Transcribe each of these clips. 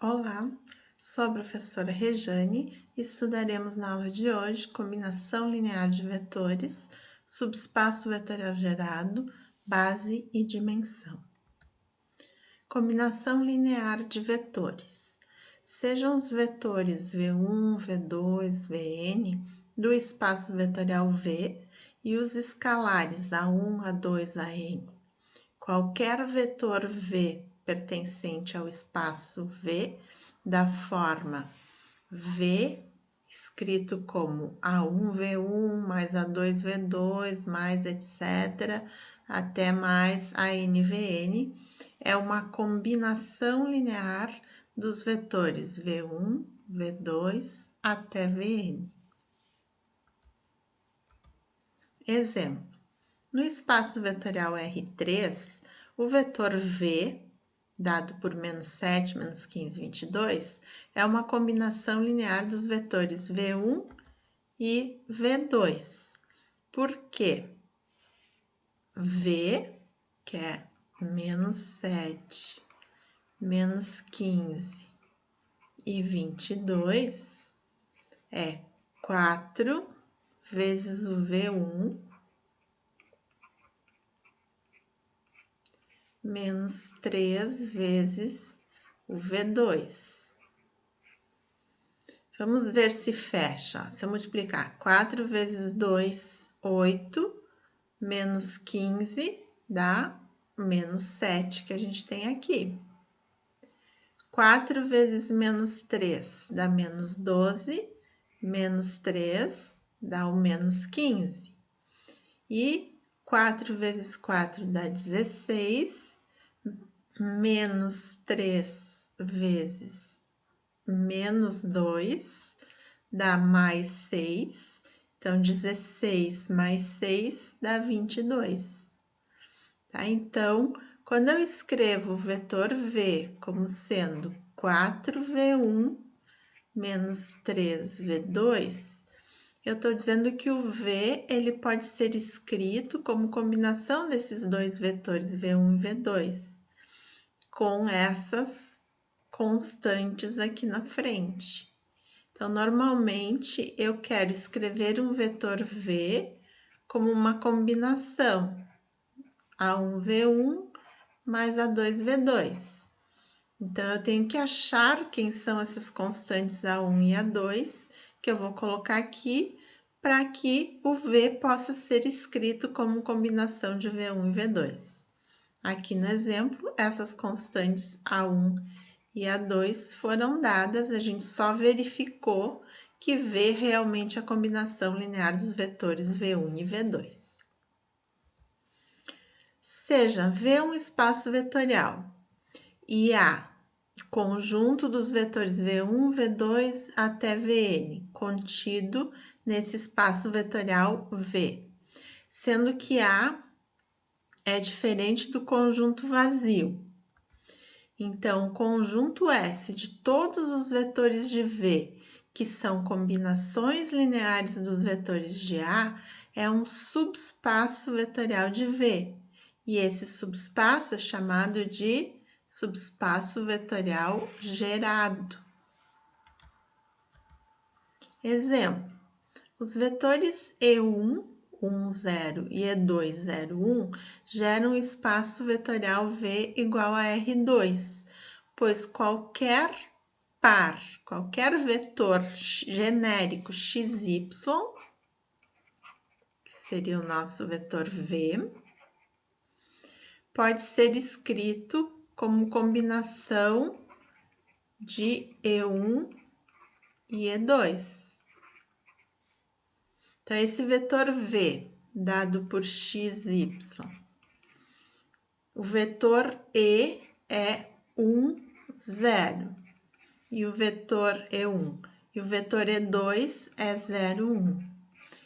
Olá, sou a professora Rejane e estudaremos na aula de hoje combinação linear de vetores, subespaço vetorial gerado, base e dimensão. Combinação linear de vetores. Sejam os vetores V1, V2, Vn do espaço vetorial V e os escalares A1, A2, An. Qualquer vetor V pertencente ao espaço V, da forma V, escrito como A1V1 mais A2V2 mais etc., até mais ANVN, é uma combinação linear dos vetores V1, V2 até Vn. Exemplo. No espaço vetorial R3, o vetor V, dado por -7, -15, 22, é uma combinação linear dos vetores V1 e V2. Por quê? V, que é -7, -15 e 22, é 4 vezes o V1 menos 3 vezes o V2. Vamos ver se fecha. Se eu multiplicar 4 vezes 2, 8, menos 15 dá menos 7, que a gente tem aqui. 4 vezes menos 3 dá menos 12, menos 3 dá o menos 15. E 4 vezes 4 dá 16, menos 3 vezes menos 2 dá mais 6. Então, 16 mais 6 dá 22. Tá? Então, quando eu escrevo o vetor V como sendo 4V1 menos 3V2, eu estou dizendo que o V ele pode ser escrito como combinação desses dois vetores V1 e V2, com essas constantes aqui na frente. Então, normalmente, eu quero escrever um vetor V como uma combinação A1V1 mais A2V2. Então, eu tenho que achar quem são essas constantes A1 e A2, que eu vou colocar aqui, para que o V possa ser escrito como combinação de V1 e V2. Aqui no exemplo, essas constantes A1 e A2 foram dadas, a gente só verificou que V realmente é a combinação linear dos vetores V1 e V2. Seja V um espaço vetorial e A conjunto dos vetores V1, V2 até Vn, contido nesse espaço vetorial V, sendo que A é diferente do conjunto vazio. Então, o conjunto S de todos os vetores de V, que são combinações lineares dos vetores de A, é um subespaço vetorial de V. E esse subespaço é chamado de subespaço vetorial gerado. Exemplo, os vetores E1, 1, 0 e E2, 0, 1 geram um espaço vetorial V igual a R2, pois qualquer par, qualquer vetor genérico XY, que seria o nosso vetor V, pode ser escrito como combinação de E1 e E2. Então, esse vetor V, dado por XY, o vetor E é 1, 0, e o vetor E1. E o vetor E2 é 0, 1.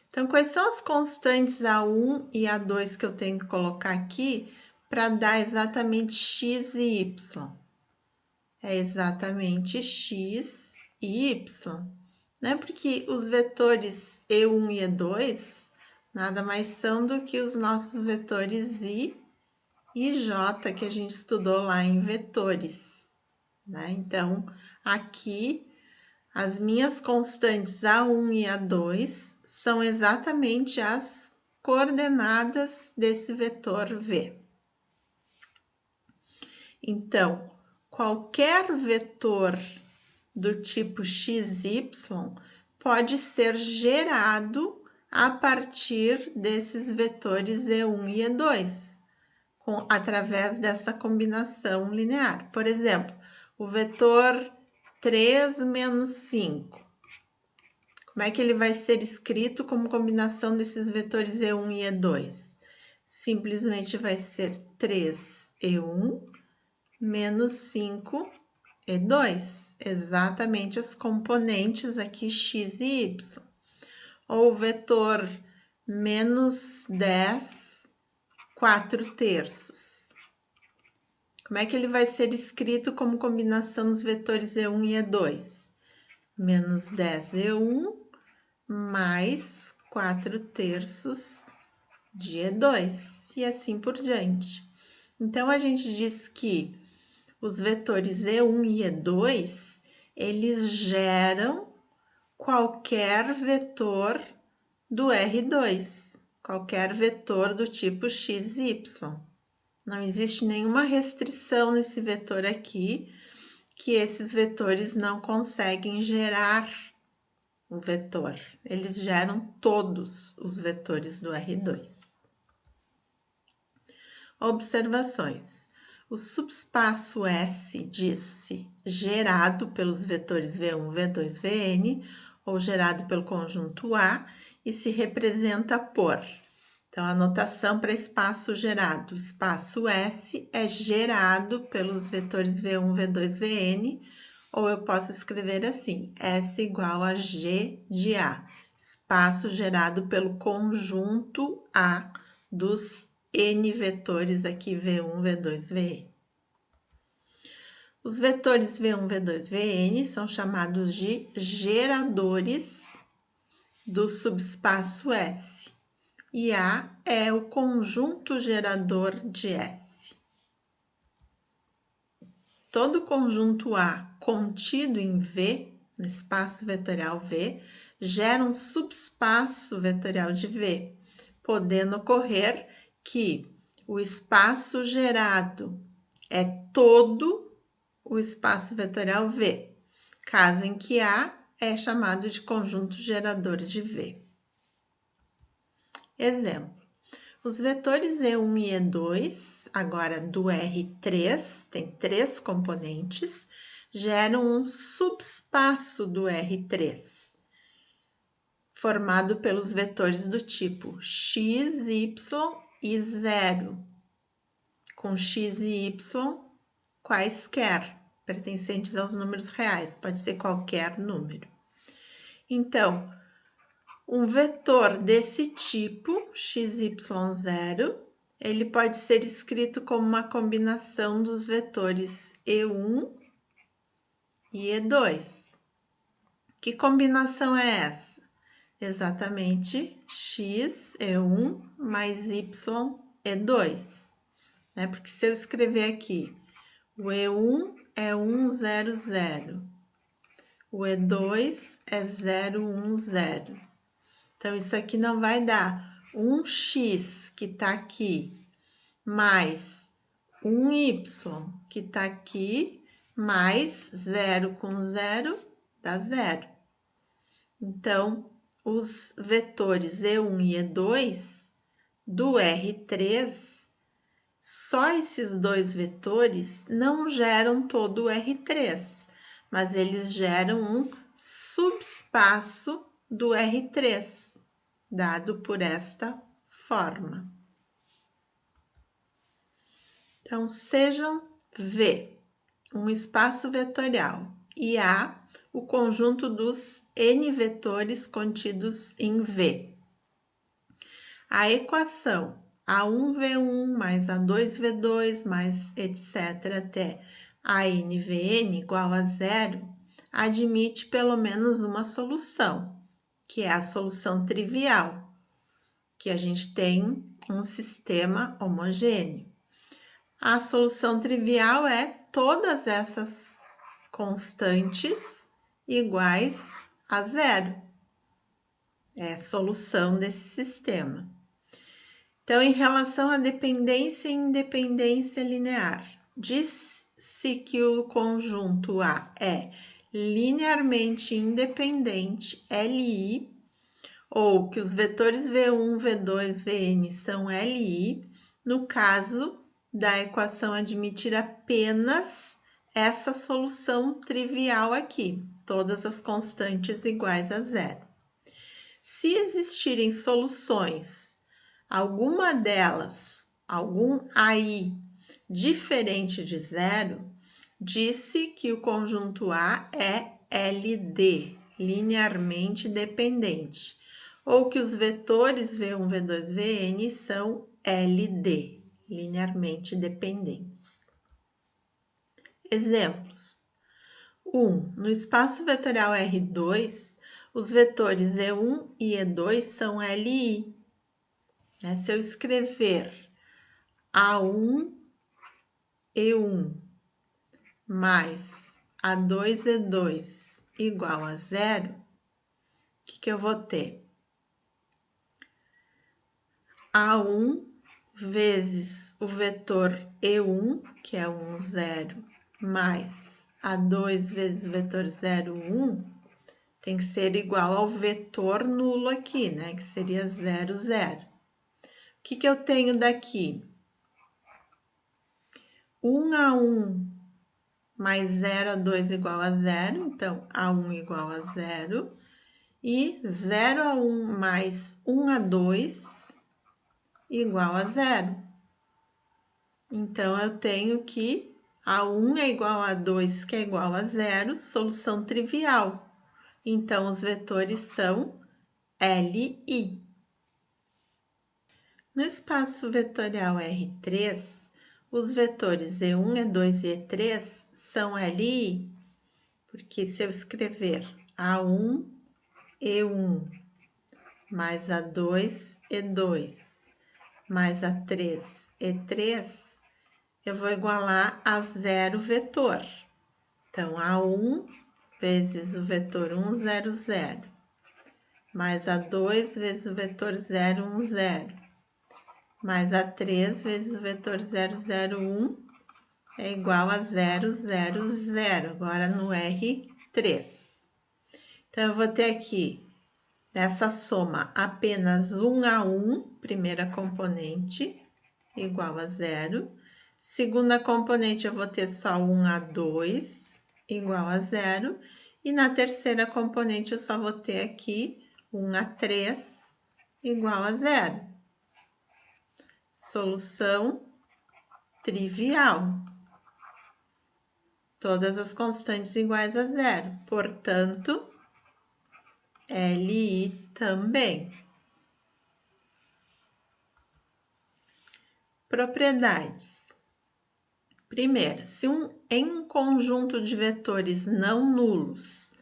Então, quais são as constantes A1 e A2 que eu tenho que colocar aqui para dar exatamente X e Y? É exatamente X e Y, né? Porque os vetores E1 e E2 nada mais são do que os nossos vetores I e J que a gente estudou lá em vetores, né? Então, Aqui, as minhas constantes A1 e A2 são exatamente as coordenadas desse vetor V. Então, qualquer vetor do tipo XY pode ser gerado a partir desses vetores E1 e E2, através dessa combinação linear. Por exemplo, o vetor 3 menos 5. Como é que ele vai ser escrito como combinação desses vetores E1 e E2? Simplesmente vai ser 3E1 menos 5E2, exatamente as componentes aqui x e y. Ou o vetor menos 10, 4/3. Como é que ele vai ser escrito como combinação dos vetores E1 e E2? Menos 10E1 mais 4/3 de E2, e assim por diante. Então, a gente diz que os vetores E1 e E2, eles geram qualquer vetor do R2, qualquer vetor do tipo x e y. Não existe nenhuma restrição nesse vetor aqui, que esses vetores não conseguem gerar o vetor. Eles geram todos os vetores do R2. Observações. O subespaço S diz-se gerado pelos vetores V1, V2, Vn, ou gerado pelo conjunto A, e se representa por... Então, a notação para espaço gerado. Espaço S é gerado pelos vetores V1, V2, Vn, ou eu posso escrever assim, S igual a G de A. Espaço gerado pelo conjunto A dos N vetores aqui, V1, V2, Vn. Os vetores V1, V2, Vn são chamados de geradores do subespaço S. E A é o conjunto gerador de S. Todo conjunto A contido em V, no espaço vetorial V, gera um subespaço vetorial de V, podendo ocorrer que o espaço gerado é todo o espaço vetorial V, caso em que A é chamado de conjunto gerador de V. Exemplo. Os vetores E1 e E2, agora do R3, tem 3 componentes, geram um subespaço do R3, formado pelos vetores do tipo x, y e 0, com x e y quaisquer, pertencentes aos números reais, pode ser qualquer número. Então, um vetor desse tipo, xy0, ele pode ser escrito como uma combinação dos vetores E1 e E2. Que combinação é essa? Exatamente x, E1, mais y, E2. Né? Porque se eu escrever aqui, o E1 é 1, 0, 0. O E2 é 0, 1, 0. Então, isso aqui não vai dar 1x que está aqui, mais 1y que está aqui, mais 0 com 0, dá 0. Então, os vetores E1 e E2 do R3, só esses dois vetores não geram todo o R3, mas eles geram um subespaço do R3, dado por esta forma. Então, sejam V, um espaço vetorial, e A, o conjunto dos N vetores contidos em V. A equação A1V1 mais A2V2 mais etc. até ANVN igual a 0 admite pelo menos uma solução, que é a solução trivial, que a gente tem um sistema homogêneo. A solução trivial é todas essas constantes iguais a zero. É a solução desse sistema. Então, em relação à dependência e independência linear, diz-se que o conjunto A é linearmente independente, LI, ou que os vetores V1, V2, Vn são LI, no caso da equação admitir apenas essa solução trivial aqui, todas as constantes iguais a zero. Se existirem soluções, alguma delas, algum AI diferente de zero, disse que o conjunto A é LD, linearmente dependente, ou que os vetores V1, V2, Vn são LD, linearmente dependentes. Exemplos. 1. No espaço vetorial R2, os vetores E1 e E2 são LI. Se eu escrever A1, E1 mais A2, E2 igual a zero, o que eu vou ter? A1 vezes o vetor E1, que é 1, 0, mais A2 vezes o vetor 0, 1, tem que ser igual ao vetor nulo aqui, né? Que seria 0, 0. O que eu tenho daqui? 1 a 1 mais 0 a 2 igual a 0, então A1 igual a 0. E 0 a 1 mais 1 a 2 igual a 0. Então, eu tenho que A1 é igual a 2, que é igual a 0, solução trivial. Então, os vetores são LI. No espaço vetorial R3, os vetores E1, E2 e E3 são LI, porque se eu escrever A1, E1 mais A2, E2 mais A3, E3, eu vou igualar a zero vetor. Então, A1 vezes o vetor 1, 0, 0, mais A2 vezes o vetor 0, 1, 0, mais A3 vezes o vetor 0, 0, 1, é igual a 0, 0, 0, agora no R3. Então, eu vou ter aqui, nessa soma, apenas 1 a 1, primeira componente, igual a 0. Segunda componente, eu vou ter só 1 a 2, igual a 0. E na terceira componente, eu só vou ter aqui 1 a 3, igual a 0. Solução trivial. Todas as constantes iguais a 0. Portanto, LI também. Propriedades. Primeira, se em um conjunto de vetores não nulos,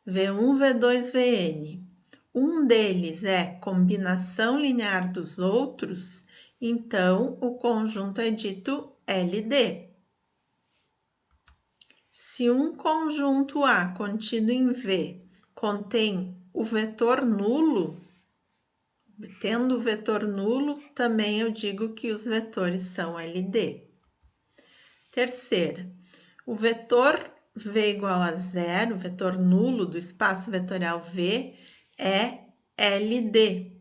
V1, V2, Vn, um deles é combinação linear dos outros, então o conjunto é dito LD. Se um conjunto A contido em V contém o vetor nulo, tendo o vetor nulo, também eu digo que os vetores são LD. Terceira, o vetor V igual a zero, o vetor nulo do espaço vetorial V, é LD,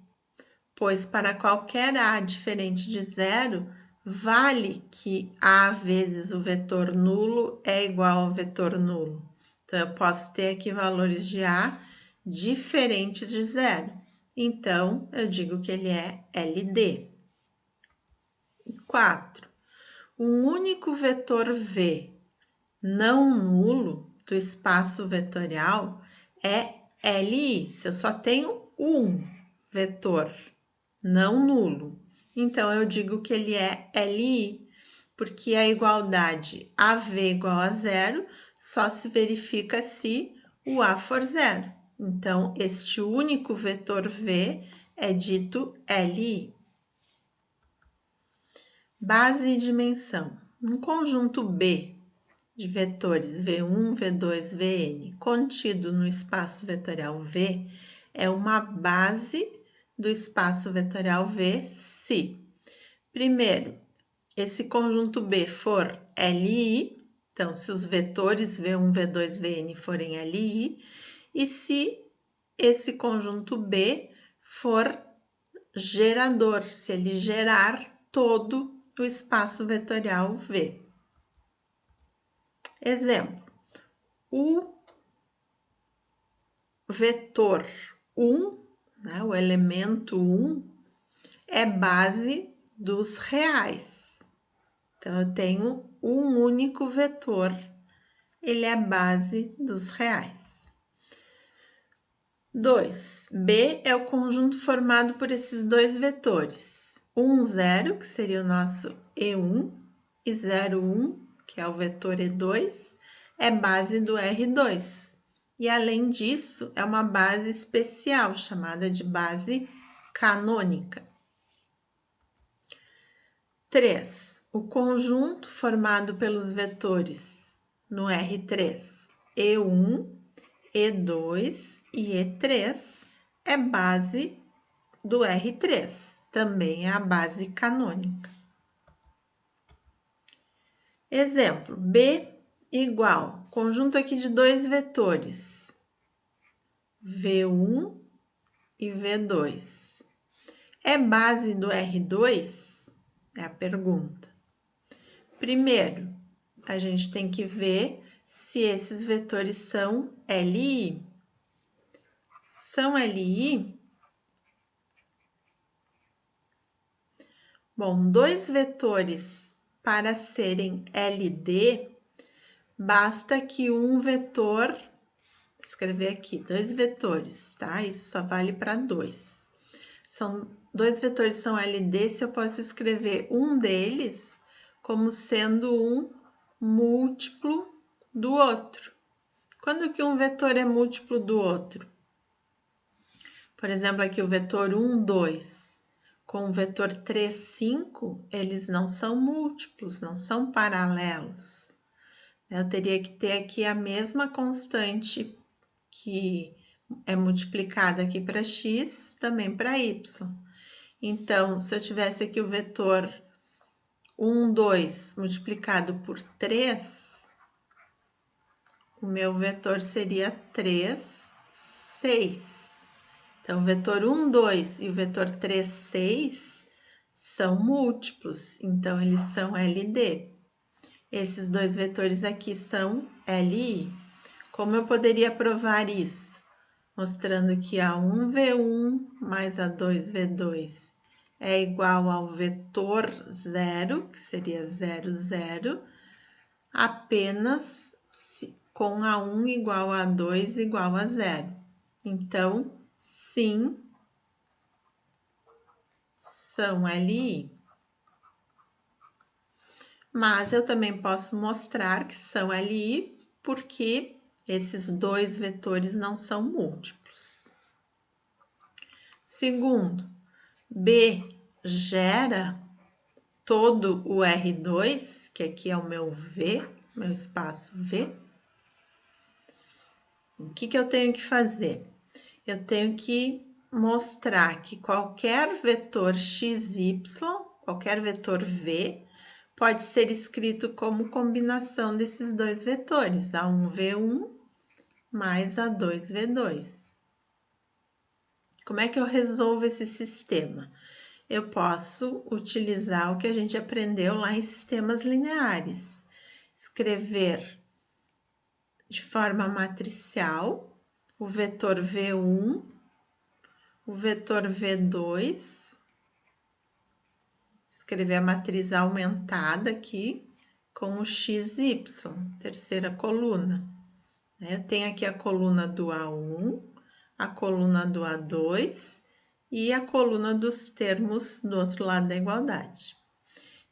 pois para qualquer A diferente de zero, vale que A vezes o vetor nulo é igual ao vetor nulo. Então, eu posso ter aqui valores de A diferentes de zero. Então, eu digo que ele é LD. 4. Um único vetor V não nulo do espaço vetorial é LI. Se eu só tenho um vetor não nulo, então eu digo que ele é LI, porque a igualdade AV igual a zero só se verifica se o A for zero. Então, este único vetor V é dito LI. Base e dimensão. Um conjunto B de vetores V1, V2, Vn contido no espaço vetorial V é uma base do espaço vetorial V se, primeiro, esse conjunto B for Li, então se os vetores V1, V2, Vn forem Li, e se esse conjunto B for gerador, se ele gerar todo o espaço vetorial V. Exemplo, o vetor 1, né, o elemento 1, é base dos reais. Então, eu tenho um único vetor, ele é base dos reais. 2. B é o conjunto formado por esses dois vetores. 1, 0, que seria o nosso E1, e 0, 1, que é o vetor E2, é base do R2. E, além disso, é uma base especial, chamada de base canônica. 3. O conjunto formado pelos vetores no R3, E1, E2 e E3 é base do R3, também é a base canônica. Exemplo, B igual, conjunto aqui de dois vetores, V1 e V2. É base do R2? É a pergunta. Primeiro, a gente tem que ver se esses vetores são Li. São Li? Bom, dois vetores para serem LD, basta que um vetor, escrever aqui, dois vetores, tá? Isso só vale para dois. Dois vetores são LD se eu posso escrever um deles como sendo um múltiplo do outro. Quando que um vetor é múltiplo do outro? Por exemplo, aqui o vetor 1, 2 com o vetor 3, 5, eles não são múltiplos, não são paralelos. Eu teria que ter aqui a mesma constante que é multiplicada aqui para x, também para y. Então, se eu tivesse aqui o vetor 1, 2 multiplicado por 3, o meu vetor seria 3, 6. Então, o vetor 1, 2 e o vetor 3, 6 são múltiplos, então eles são LD. Esses dois vetores aqui são Li. Como eu poderia provar isso? Mostrando que a 1V1 mais a 2V2 é igual ao vetor 0, que seria 0, 0, apenas com a 1 igual a 2 igual a 0. Então, sim, são Li. Mas eu também posso mostrar que são Li porque esses dois vetores não são múltiplos. Segundo, B gera todo o R2, que aqui é o meu V, meu espaço V. O que eu tenho que fazer? Eu tenho que mostrar que qualquer vetor xy, qualquer vetor V, pode ser escrito como combinação desses dois vetores, A1V1 mais A2V2. Como é que eu resolvo esse sistema? Eu posso utilizar o que a gente aprendeu lá em sistemas lineares. Escrever de forma matricial o vetor V1, o vetor V2, escrever a matriz aumentada aqui com o XY, terceira coluna. Eu tenho aqui a coluna do A1, a coluna do A2 e a coluna dos termos do outro lado da igualdade.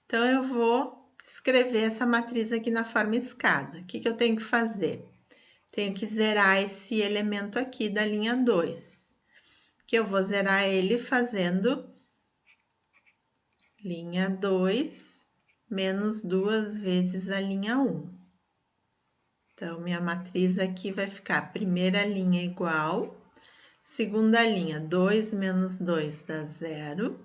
Então, eu vou escrever essa matriz aqui na forma escada. O que eu tenho que fazer? Tenho que zerar esse elemento aqui da linha 2, que eu vou zerar ele fazendo linha 2 menos 2 vezes a linha 1. Então, minha matriz aqui vai ficar primeira linha igual, segunda linha, 2 menos 2 dá 0,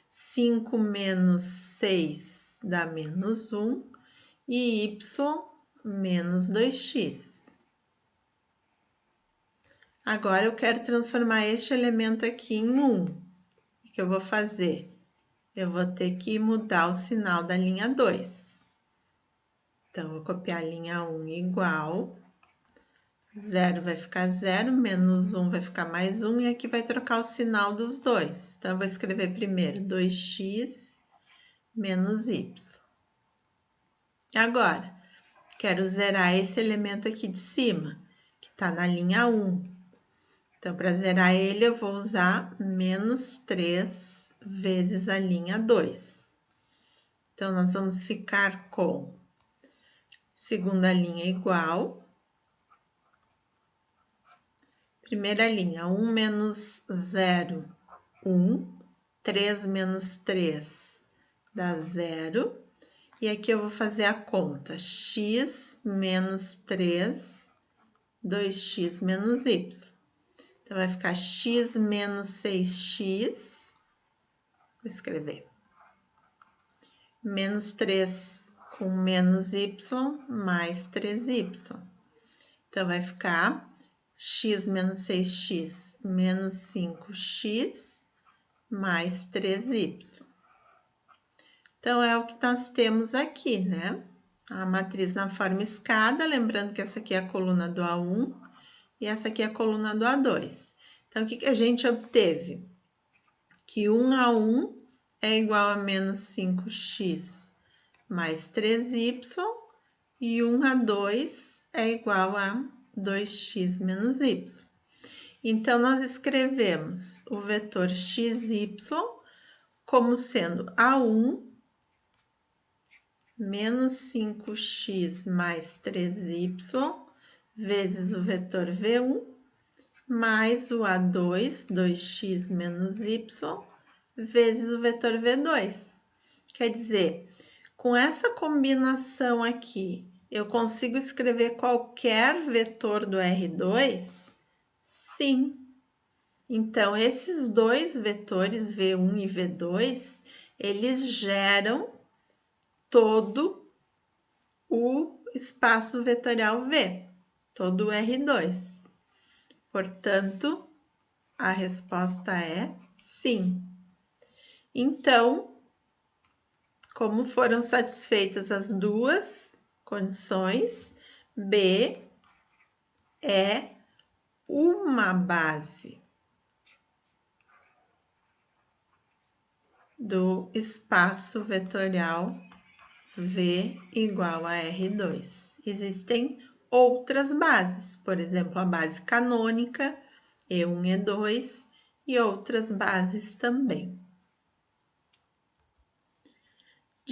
5 menos 6 dá menos 1, e y menos 2x. Agora, eu quero transformar este elemento aqui em 1. O que eu vou fazer? Eu vou ter que mudar o sinal da linha 2. Então, eu vou copiar a linha 1 igual, 0 vai ficar 0, menos 1 vai ficar mais 1, e aqui vai trocar o sinal dos dois. Então, eu vou escrever primeiro 2x menos y. Agora, quero zerar esse elemento aqui de cima, que está na linha 1. Então, para zerar ele, eu vou usar menos 3 vezes a linha 2. Então, nós vamos ficar com segunda linha igual. Primeira linha, 1 menos 0, 1. 3 menos 3 dá 0. E aqui eu vou fazer a conta. X menos 3, 2x menos y. Então, vai ficar x menos 6x. Vou escrever. Menos 3 com menos y, mais 3y. Então, vai ficar x menos 6x menos 5x mais 3y. Então, é o que nós temos aqui, né? A matriz na forma escada, lembrando que essa aqui é a coluna do A1 e essa aqui é a coluna do A2. Então, o que a gente obteve? Que 1A1 é igual a menos 5x mais 3y e 1A2 é igual a 2x menos y. Então, nós escrevemos o vetor xy como sendo A1 menos 5x mais 3y vezes o vetor V1 mais o A2, 2x menos y, vezes o vetor V2. Quer dizer, com essa combinação aqui, eu consigo escrever qualquer vetor do R2? Sim. Então, esses dois vetores, V1 e V2, eles geram todo o espaço vetorial V, todo o R2. Portanto, a resposta é sim. Então, como foram satisfeitas as duas condições, B é uma base do espaço vetorial V igual a R2. Existem outras bases, por exemplo, a base canônica, E1, E2 e outras bases também.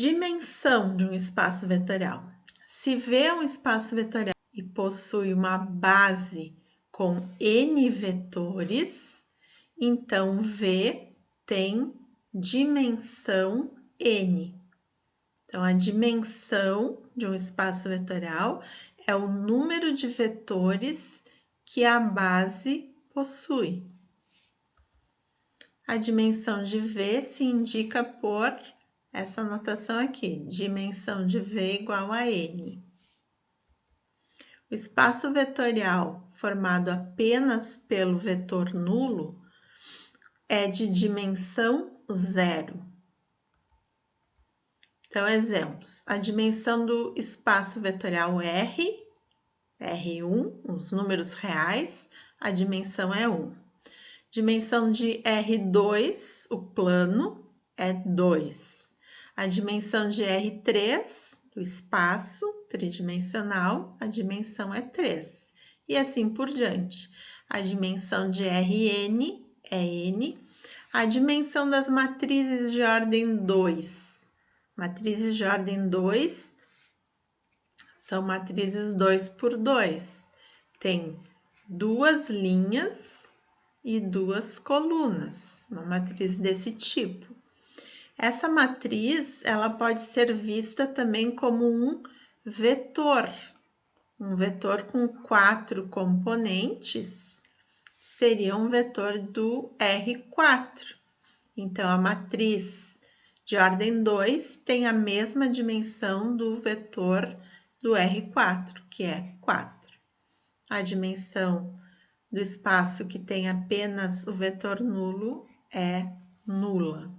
Dimensão de um espaço vetorial. Se V é um espaço vetorial e possui uma base com N vetores, então V tem dimensão N. Então, a dimensão de um espaço vetorial é o número de vetores que a base possui. A dimensão de V se indica por essa notação aqui, dimensão de V igual a N. O espaço vetorial formado apenas pelo vetor nulo é de dimensão 0. Então, exemplos. A dimensão do espaço vetorial R, R1, os números reais, a dimensão é 1. Dimensão de R2, o plano, é 2. A dimensão de R3, do espaço tridimensional, a dimensão é 3. E assim por diante. A dimensão de Rn é N. A dimensão das matrizes de ordem 2. Matrizes de ordem 2 são matrizes 2 por 2. Tem duas linhas e duas colunas, uma matriz desse tipo. Essa matriz, ela pode ser vista também como um vetor. Um vetor com 4 componentes seria um vetor do R4. Então, a matriz de ordem 2 tem a mesma dimensão do vetor do R4, que é 4. A dimensão do espaço que tem apenas o vetor nulo é nula.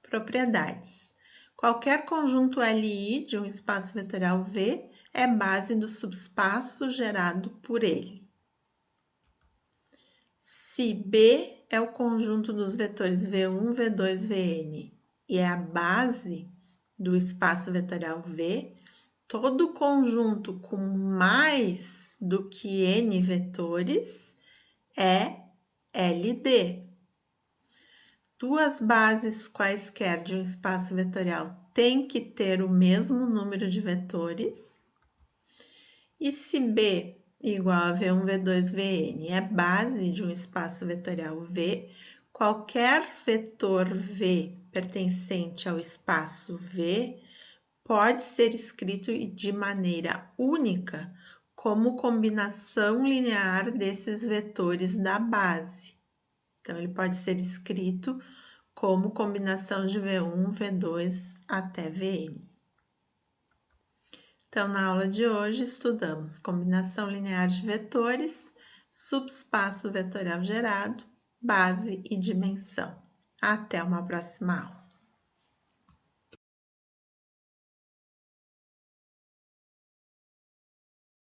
Propriedades. Qualquer conjunto LI de um espaço vetorial V é base do subespaço gerado por ele. Se B é o conjunto dos vetores V1, V2, Vn e é a base do espaço vetorial V, todo conjunto com mais do que n vetores é LD. Duas bases quaisquer de um espaço vetorial têm que ter o mesmo número de vetores. E se B igual a V1, V2, Vn é base de um espaço vetorial V, qualquer vetor V pertencente ao espaço V pode ser escrito de maneira única como combinação linear desses vetores da base. Então, ele pode ser escrito como combinação de V1, V2 até Vn. Então, na aula de hoje, estudamos combinação linear de vetores, subespaço vetorial gerado, base e dimensão. Até uma próxima aula.